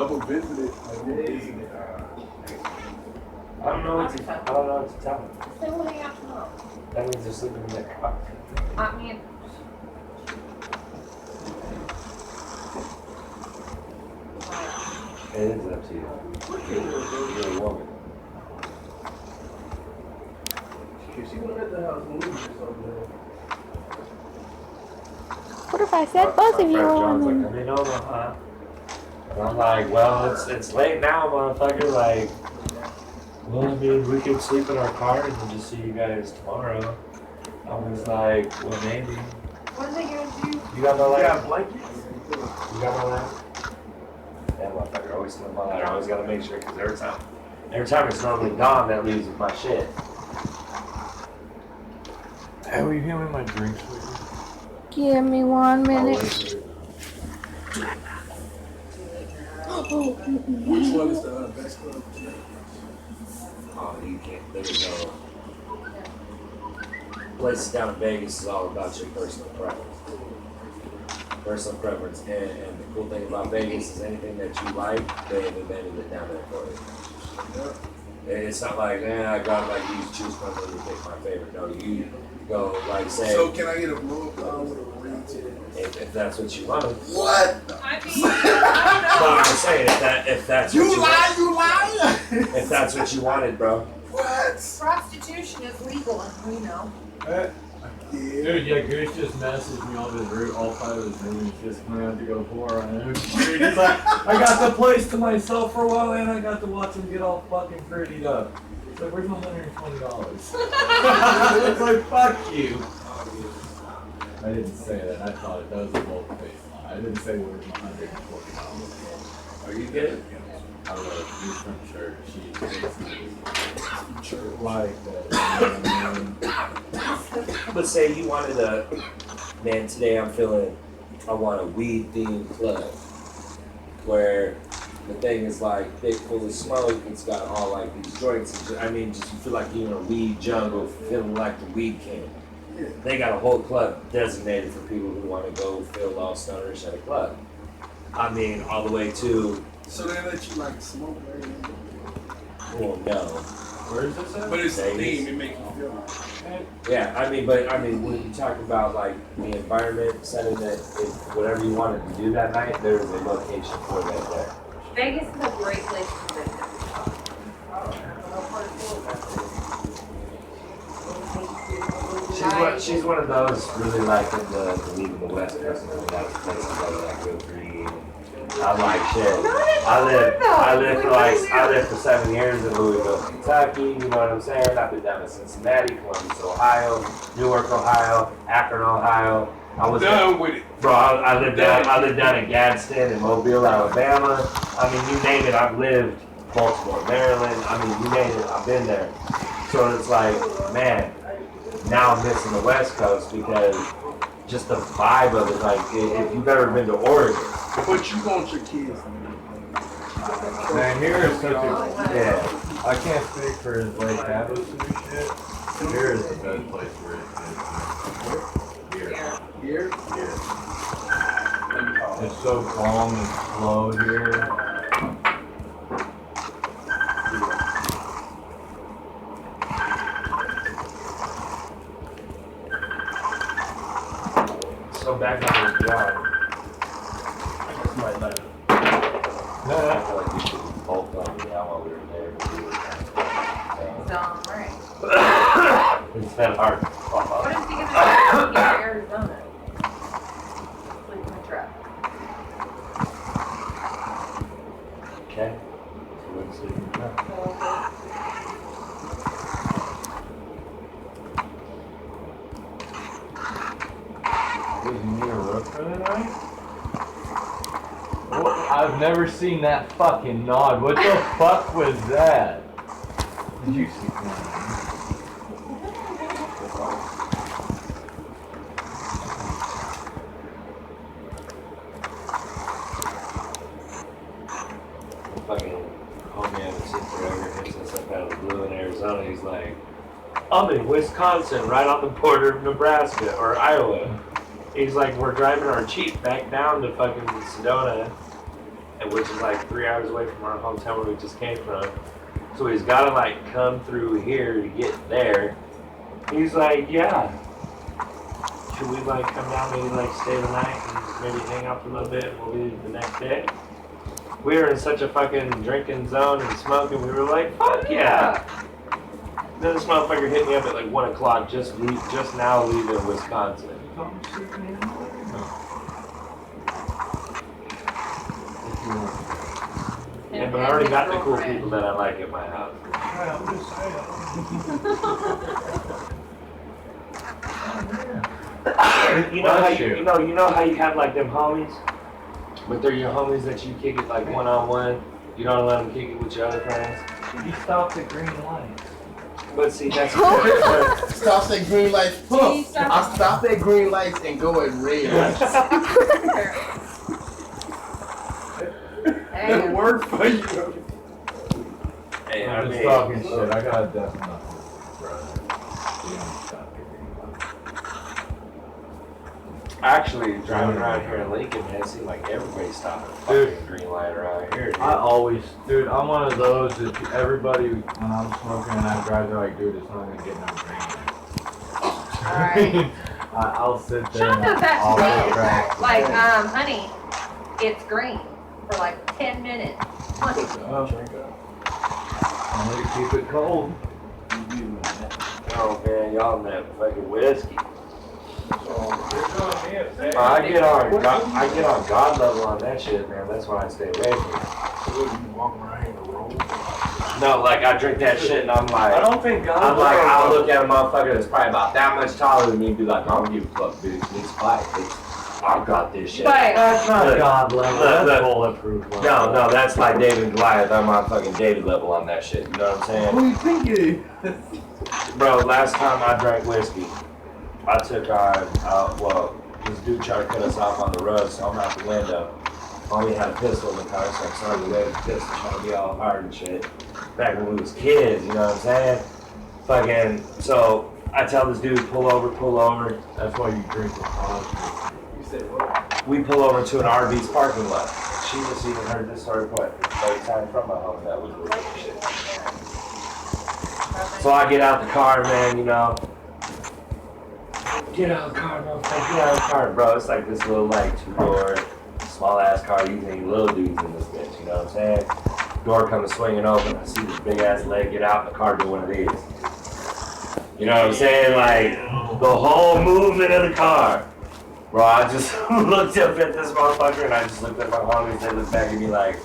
double visited. I don't know what to tell them. They will hang out tomorrow. That means they're sleeping in their car. I mean, It is up to you. You're a woman. She went at the house moving or something. What if I said both of you were John's women? like, I mean, no, huh? And I'm like, well, it's late now, motherfucker. Like, well, I mean, we could sleep in our car and then just see you guys tomorrow. I was like, well, maybe. what are they gonna do? You got no Yeah, lamp? blankets. You got no lamp? That motherfucker always sleep on that. I always gotta make sure, because every time it's normally Dawn that leaves with my shit. Hey, will you hand me my drinks, please? Give me 1 minute. Which one is the best club? Oh, you can't. There's no. Places down in Vegas is all about your personal preference. Personal preference. And the cool thing about Vegas is anything that you like, they have invented it down there for you. And it's not like, I got like you choose from and you pick my favorite. No, you go like say. So can I get a blow up down with a ring to it? If that's what you wanted. What? I mean, So I'm just saying, if that's what You lie, you lie. if that's what you wanted, bro. What? prostitution is legal, and we know. Yeah. Dude, yeah, Goose just messaged me on his route, all 5 of his movies, just coming out to go 4 on him. Dude, he's like, I got the place to myself for a while and I got to watch him get all fucking prettied up. It's like, where's my $120? It's like, fuck you. I didn't say that, I thought it. That was a bold face lie. I didn't say where's my $140. Are you good? I was like, he's from church, she's basically like that. You know what I mean? But say you wanted man, today I want a weed themed club where the thing is like thick full of smoke, it's got all like these joints, I mean, just you feel like you're in a weed jungle, feeling like the weed king. Yeah. They got a whole club designated for people who want to go feel lost stoners at a club. I mean, all the way to, So they let you like smoke right now? well, no. Where is this at? But it's the Vegas. theme, it makes you feel like. Yeah, I mean, when you talk about like the environment setting that if whatever you wanted to do that night, there is a location for that there. Vegas is a great place to visit. She's one of those really like in the leaving the West Coast and that places like real green. I'm like shit. I lived for 7 years in Louisville, Kentucky. You know what I'm saying? I've been down to Cincinnati, Columbus, Ohio, Newark, Ohio, Akron, Ohio. I was done with it. Bro, I lived down in Gadsden and Mobile, Alabama. I mean, you name it, I've lived. Baltimore, Maryland. I mean, you name it, I've been there. So it's like, man, now I'm missing the West Coast because just the vibe of it. Like, if you've ever been to Oregon. But you want your kids. Man, here is such a... Yeah. I can't speak for his Lake Habits and shit. Here is the best place for it. Here. Here? It's so calm and slow here. So back on his job. I feel like you should both on me now while we were there. Right. It's been hard. What is he gonna do in Arizona? Sleep in the truck. Okay. So let's see. Is he near a roof for the night? What? I've never seen that fucking nod. What the fuck was that? Did you see that? Fucking homie I haven't seen forever hits us up out of the blue in Arizona. He's like, I'm in Wisconsin, right on the border of Nebraska or Iowa. He's like, we're driving our Jeep back down to fucking Sedona. and which is like 3 hours away from our hometown where we just came from. So he's got to like come through here to get there. He's like, yeah. Should we like come down, maybe like stay the night and maybe hang out for a little bit and we'll leave the next day? We were in such a fucking drinking zone and smoking, we were like, fuck yeah. Then this motherfucker hit me up at like 1 o'clock, just now leaving Wisconsin. Yeah, but I already got the cool people that I like at my house. I'm just saying. You know how you have like them homies, but they're your homies that you kick it like one-on-one. You don't let them kick it with your other friends. You stopped at green light. But see, that's Stop at green lights. See, stop. I stop at green lights and go at red lights. It worked for you. Hey, I I'm just mean, talking shit. I got a death nothing, brother. You don't stop at green light. actually driving around here in Lincoln, man, it seems like everybody's stopping at fucking green light around here. Dude. Dude, I'm one of those that everybody, when I'm smoking and I drive, they're like, dude, it's not gonna get no green light. Alright. I'll sit there Sean and does that I'll to me. crack. Like, honey, it's green for like 10 minutes. Like, I'm gonna keep it cold. Oh man, y'all in that fucking whiskey. I get on God level on that shit, man. That's why I stay away from it. No, like I drink that shit and I'm like, I don't think God I'm like, level- I'll look at a motherfucker that's probably about that much taller than me and be like, I don't give a fuck, bitch. It's fight. I've got this shit. but That's not Look, God level. look. That's bulletproof level. No, that's like David and Goliath. I'm on fucking David level on that shit. You know what I'm saying? Who you think it is? Bro, last time I drank whiskey, I took on, this dude tried to cut us off on the road, so I'm out the window. Only had a pistol in the car, so I'm starting to wave the pistol, trying to be all hard and shit. Back when we was kids, you know what I'm saying? Fucking, so I tell this dude, pull over. That's why you drink with college. You said what? We pull over to an RV's parking lot. She just even heard this story quite a time from my home. That was really shit. So I get out the car, man, you know. Get out of the car, motherfucker. Get out of the car, bro. It's like this little, like, two-door, small-ass car. You think little dudes in this bitch, you know what I'm saying? Door comes swinging open. I see this big-ass leg get out, and the car do one of these. You know what I'm saying? Like, the whole movement of the car. Bro, I just looked up at this motherfucker, and I just looked at my homies. They looked back at me like,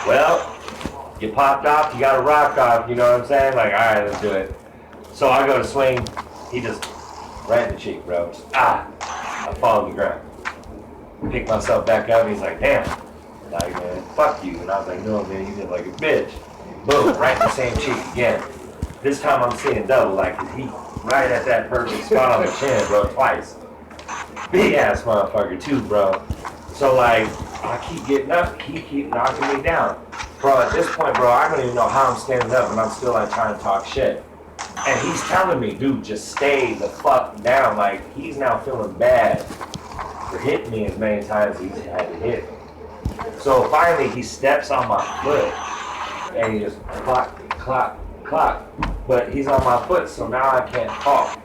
well, you popped off, you got a rock off, you know what I'm saying? Like, alright, let's do it. So I go to swing, he just right in the cheek, bro. Just, I fall on the ground. Pick myself back up, and he's like, damn. Like, man, fuck you. And I was like, no, man, you did like a bitch. Boom, right in the same cheek again. This time I'm seeing double, like, he right at that perfect spot on the chin, bro, twice. Big ass motherfucker, too, bro. So, like, I keep getting up, he keep knocking me down. Bro, at this point, bro, I don't even know how I'm standing up, and I'm still, like, trying to talk shit. And he's telling me, dude, just stay the fuck down. Like, he's now feeling bad for hitting me as many times as he's had to hit me. So finally, he steps on my foot, and he just clock. But he's on my foot, so now I can't talk.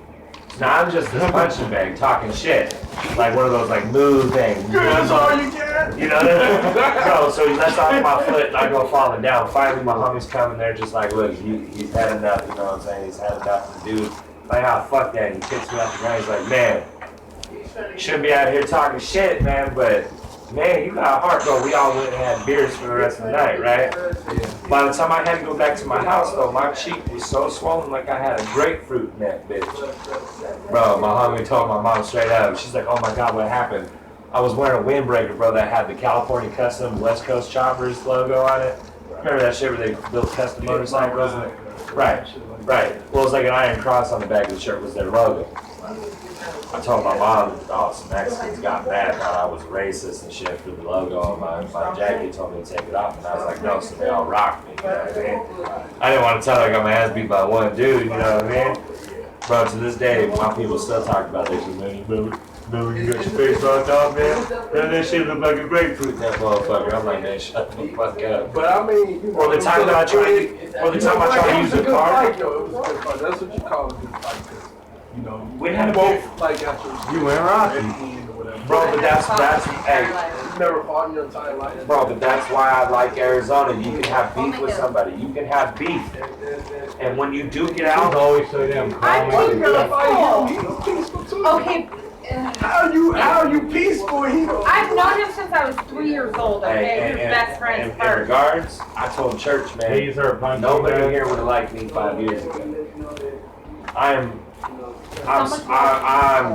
Now I'm just this punching bag talking shit. Like one of those, like, move things. That's all you get. You know what I mean? Bro, so he lets off my foot and I go falling down. Finally, my homies come and they're just like, look, he's had enough, you know what I'm saying? He's had enough of the dude. Like, fuck that. He kicks me off the ground. He's like, man, you shouldn't be out here talking shit, man, but, man, you got a heart, bro. We all went and had beers for the rest of the night, right? By the time I had to go back to my house, though, my cheek was so swollen like I had a grapefruit in that bitch. Bro, my homie told my mom straight up. She's like, oh my God, what happened? I was wearing a windbreaker, bro, that had the California Custom West Coast Choppers logo on it. Remember that shit where they built custom motorcycles? Right. Well, it was like an iron cross on the back of the shirt was their logo. I told my mom, oh, some Mexicans got mad, thought I was racist and shit for the logo on my jacket, told me to take it off, and I was like, no, so they all rocked me, you know what I mean? I didn't want to tell her I got my ass beat by one dude, you know what I mean? Bro, to this day, my people still talk about this. No, you got your face rocked off, man. That shit look like a grapefruit, that motherfucker. I'm like, man, shut the fuck up. But I mean, you know, Or the time that I tried, or the time I tried to use a car. Fight, though. It was a good fight. That's what you call a good fight, 'cause, you know, We had a both like got your. You went Rocky. Bro, but that's, hey, You never fought in your entire life. bro, but that's why I like Arizona. You can have beef with somebody. You can have beef. And when you do get He's out, always so damn I'm calm. peaceful. He's peaceful too. Okay. How are you peaceful? He don't. I've known him since I was 3 years old. Okay, hey, we were best friends in first. regards, I told church, man, He's her punch. nobody here would have liked me 5 years ago. I'm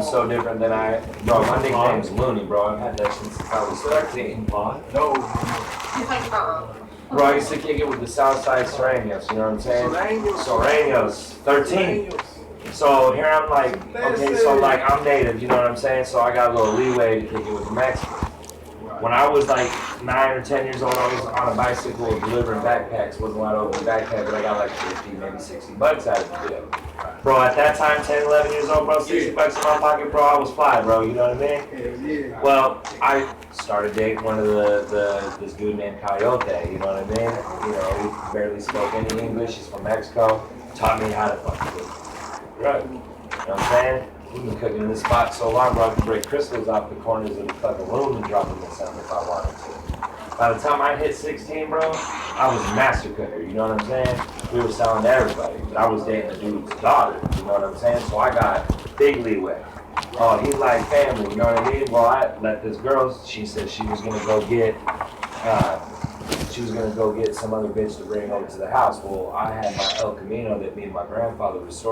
so different than bro, my nickname's Looney, bro. I've had that since I was 13. No. He's like, Bro, I used to kick it with the Southside Serenios, you know what I'm saying? Serenios, 13. So here I'm like, okay, so like I'm native, you know what I'm saying? So I got a little leeway to kick it with the Mexicans. When I was like 9 or 10 years old, I was on a bicycle delivering backpacks. Wasn't a lot over the backpack, but I got like 50, maybe 60 bucks out of the deal. Bro, at that time, 10, 11 years old, bro, 60 bucks in my pocket, bro, I was fly, bro, you know what I mean? Well, I started dating one of this dude named Coyote, you know what I mean? You know, he barely spoke any English, he's from Mexico, taught me how to fucking do it. Right. You know what I'm saying? We've been cooking in this spot so long, bro, I could break crystals off the corners of the fucking room and drop them in something if I wanted to. By the time I hit 16, bro, I was a master cooker, you know what I'm saying? We were selling to everybody, but I was dating the dude's daughter, you know what I'm saying? So I got big leeway. Oh, he's like family, you know what I mean? Well, I let this girl, she said she was gonna go get some other bitch to bring over to the house. Well, I had my El Camino that me and my grandfather restored.